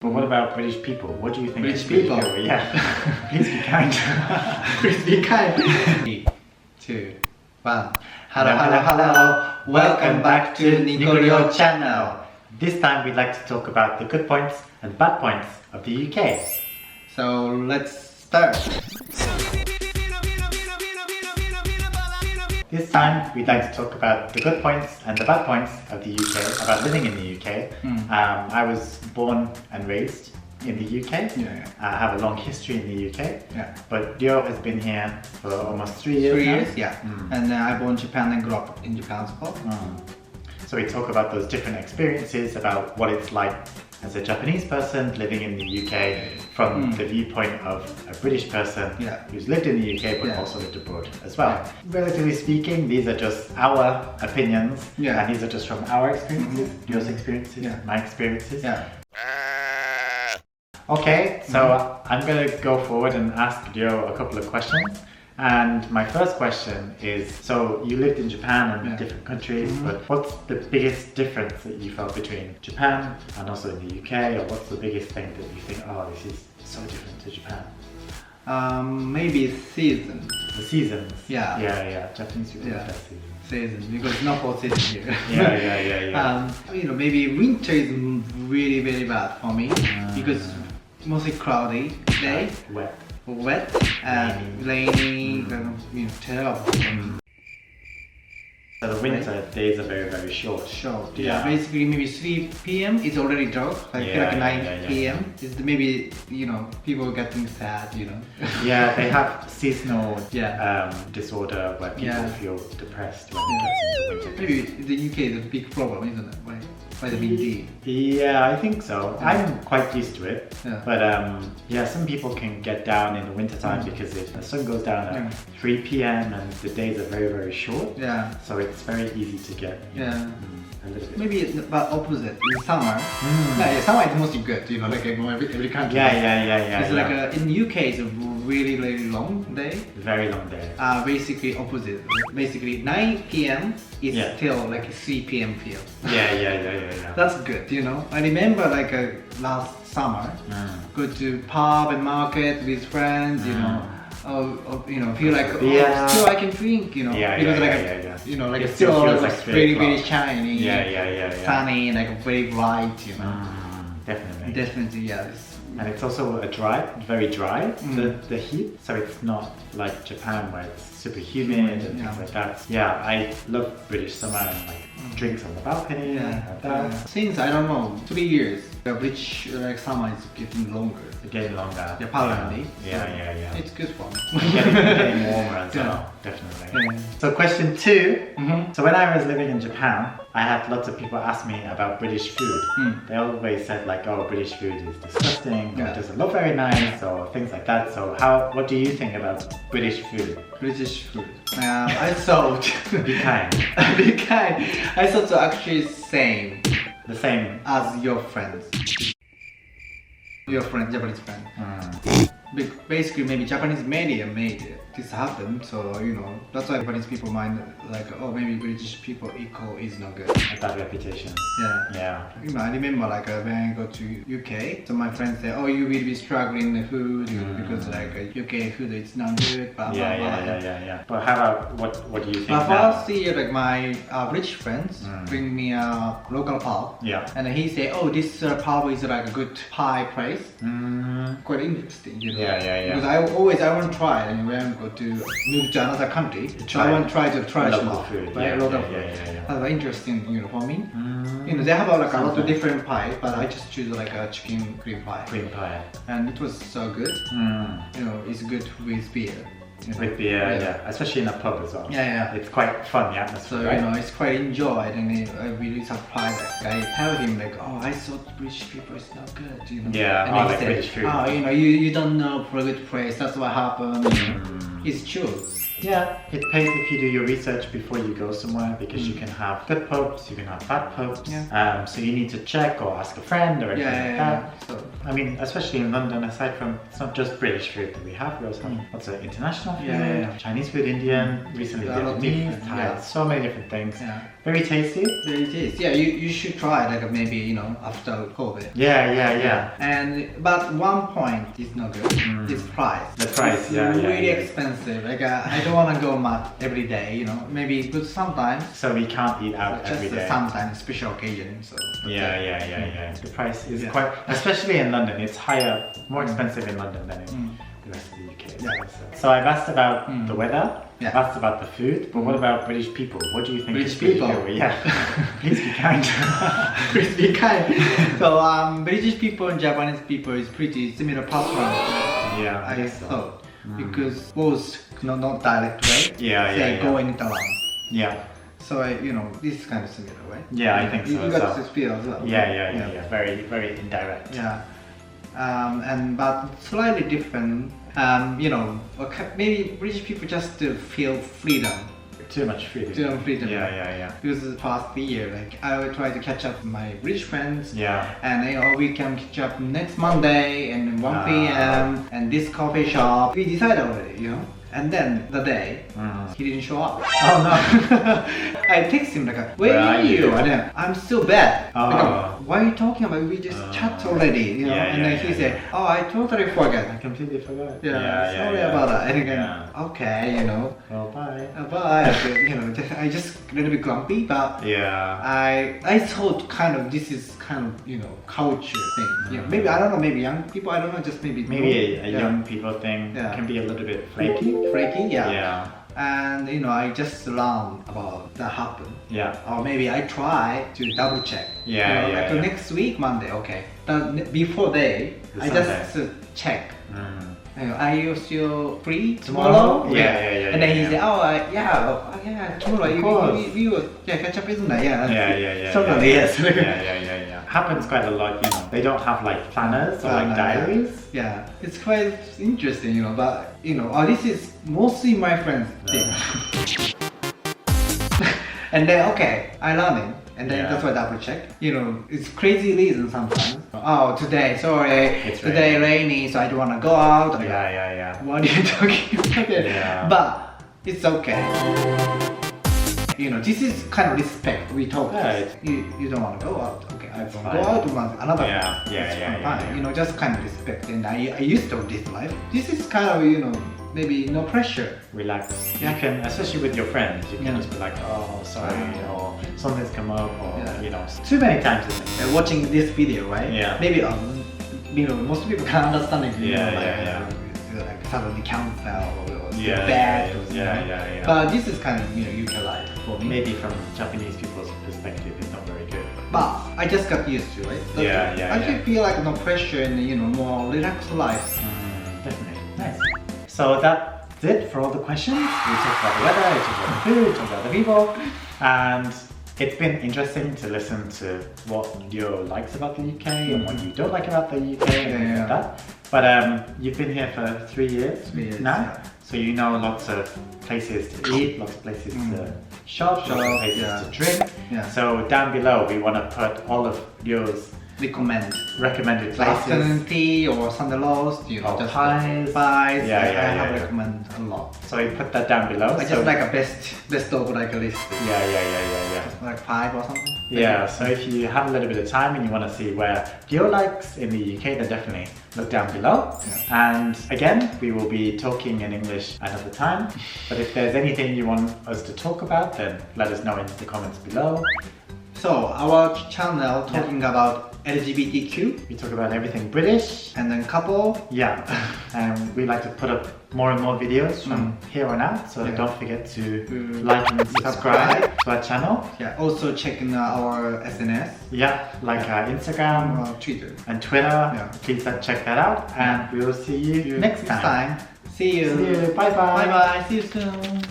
But what about British people? What do you think? British people? Yeah. Please be kind. Please be kind. 3, 2, 1. Hello. Welcome back to NikoRyo channel. This time we'd like to talk about the good points and bad points of the UK. So let's start. This time we'd like to talk about the good points and the bad points of the UK, about living in the UK. I was born and raised in the UK. I have a long history in the UK. But Ryo has been here for almost 3 years 3 now. years, yeah. And I born in Japan and grew up in Japan as well. So we talk about those different experiences, about what it's like as a Japanese person living in the UK from the viewpoint of a British person who's lived in the UK but also lived abroad as well. Relatively speaking, these are just our opinions and these are just from our experiences, Ryo's experiences, my experiences. Okay, so I'm going to go forward and ask Ryo a couple of questions. And my first question is, so you lived in Japan and different countries, but what's the biggest difference that you felt between Japan and also in the UK, or what's the biggest thing that you think, oh, this is so different to Japan? Maybe season. The seasons? Yeah. Japanese people have best seasons. Season, because no whole season here. Maybe winter is really very bad for me because mostly cloudy day. Wet and rainy, terrible. So the winter days are very, very short. Basically maybe 3 p.m. it's already dark. I feel like 9 p.m. It's maybe, people getting sad, Yeah, they have seasonal disorder where people feel depressed when it gets into winter. Maybe the UK is a big problem, isn't it? Vitamin D. Yeah, I think so. I'm quite used to it. But some people can get down in the winter time because if the sun goes down at 3 p.m. and the days are very, very short. So it's very easy to get a little bit. Maybe it's about opposite in summer. Summer is mostly good, like every country. It's like in UK it's a really, really long day. Very long day. Basically opposite. Basically 9 p.m. is still like 3 p.m. feel. That's good, I remember like last summer, go to pub and market with friends, feel like still I can drink, because still like very, very shiny, sunny, like very bright, Definitely, yes. And it's also very dry, the heat, so it's not like Japan where it's super humid and things like that. I love British summer and drinks on the balcony and that. Since, I don't know, 3 years, the British summer is getting longer. Getting longer. Apparently. It's good for me. Getting warmer as well, definitely. So question 2. So when I was living in Japan, I had lots of people ask me about British food. They always said like, oh, British food is disgusting, or it doesn't look very nice, or things like that. So what do you think about British food? British food. I thought... Be kind. Be kind. I thought actually same. The same? As your friends. Your friend, Japanese friend. Basically, maybe Japanese media made this happen, so that's why Japanese people mind like, oh, maybe British people equal is not good. A bad reputation. I remember like when I go to UK, so my friends say, oh, you will be struggling the food because like UK food is not good. Blah, blah, blah. But how about what do you think? First year, like my British friends bring me a local pub. And he say, oh, this pub is like a good pie place. Quite interesting, Because I want to try, and when I go to move to another country, I want to try the traditional food, local food. That's interesting, for me. They have like a lot of different pies, but I just choose like a chicken cream pie. And it was so good. It's good with beer. With beer, especially in a pub as well. It's quite fun, the atmosphere, so, it's quite enjoyed, and I really surprised. Like, I tell him like, oh, I thought British people is not good, and he said, British food. Oh, you don't know for a good place, that's what happened. It's true. It pays if you do your research before you go somewhere, because you can have good pubs, you can have bad pubs. So you need to check or ask a friend or anything like that. So I mean, especially in London, aside from, it's not just British food that we have, we also have lots of international food, Chinese food, Indian, recently Vietnamese, Thai, so many different things. Very tasty. Very tasty. Yeah, you should try like maybe, you know, after COVID. Yeah. But one point is not good. It's price. The price, it's really expensive. Like I don't want to go much every day, you know. Maybe good sometimes. So we can't eat out every day. Just sometimes special occasion. So. Yeah. The price is quite, especially in London, it's higher, more expensive in London than in the rest of the UK. So I've asked about the weather. I've asked about the food, but what about British people? What do you think? British people? Yeah. Please be kind. Please be kind. So British people and Japanese people is pretty similar pattern. Yeah, I thought because both not direct way. They go in it around. Yeah. So you know this is kind of similar, right? Yeah, I think so. You got this feel as well. Yeah. Very indirect. Yeah. But slightly different. You know, maybe British people just feel freedom. Too much freedom. Too much freedom. Yeah. Because the past year, like I will try to catch up with my British friends. Yeah. And you know, we can catch up next Monday and 1 p.m. and this coffee shop. We decided already, you know. And then the day, he didn't show up. Oh no! I text him like, where are you? And then, I'm still bad. Like, why are you talking about? We just chat already, you know. And then he said, oh, I totally forgot. I completely forgot. Sorry about that. And again, okay, you know. Well, bye. Bye. You know, I just a little bit grumpy, but I thought kind of this is kind of, you know, culture thing. Yeah, maybe I don't know. Maybe young people. I don't know. Just maybe a young people thing can be a little bit flaky. Yeah. And you know, I just learned about that happen. Yeah. Or maybe I try to double check. Like next week, Monday, okay. Before day, I just check. You know, are you still free tomorrow? And then he said, tomorrow we will catch up, isn't it? Totally, yes. Happens quite a lot, you know. They don't have like planners or like diaries. Yeah, it's quite interesting, you know. But you know, this is mostly my friends thing. And then I learned it. And then that's why I double check. You know, it's crazy reason sometimes. Oh, today, sorry, today rainy, so I don't want to go out. What are you talking about? But it's okay. You know, this is kind of respect. We talk. You don't want to go out. Okay, I don't go out with another. Fine. You know, just kind of respect. And I used to this life. This is kind of, you know, maybe no pressure. Relax. You can, especially with your friends, you can just be like, oh, sorry, or something's come up, or you know, too many times. Watching this video, right? Maybe you know, most people can understand it. Like suddenly cancel or bad. But this is kind of, you know, UK life for me. Maybe from Japanese people's perspective, it's not very good. But I just got used to it. I just feel like no pressure and, you know, more relaxed life. Definitely. Nice. So that's it for all the questions. We talked about the weather, we talked about the food, we talked about the people, and it's been interesting to listen to what Ryo likes about the UK and what you don't like about the UK and things like that. But you've been here for 3 years now, so you know lots of places to eat, lots of places to shop, lots of places to drink. So down below we want to put all of Ryo's recommended places. Afternoon tea or Sunday roast, you know, just pies. I have recommend a lot. So we put that down below. I just like a best of like a list. Like 5 or something. Yeah, so if you have a little bit of time and you want to see where Ryo likes in the UK, then definitely look down below. And again, we will be talking in English another time. But if there's anything you want us to talk about, then let us know in the comments below. So our channel talking about LGBTQ. We talk about everything British. And then couple. And we like to put up more and more videos from here on out. So don't forget to like and subscribe to our channel. Also checking our SNS. Like Instagram, Twitter. And Twitter. Please check that out. And we will see you next time. See you. Bye bye. Bye bye. See you soon.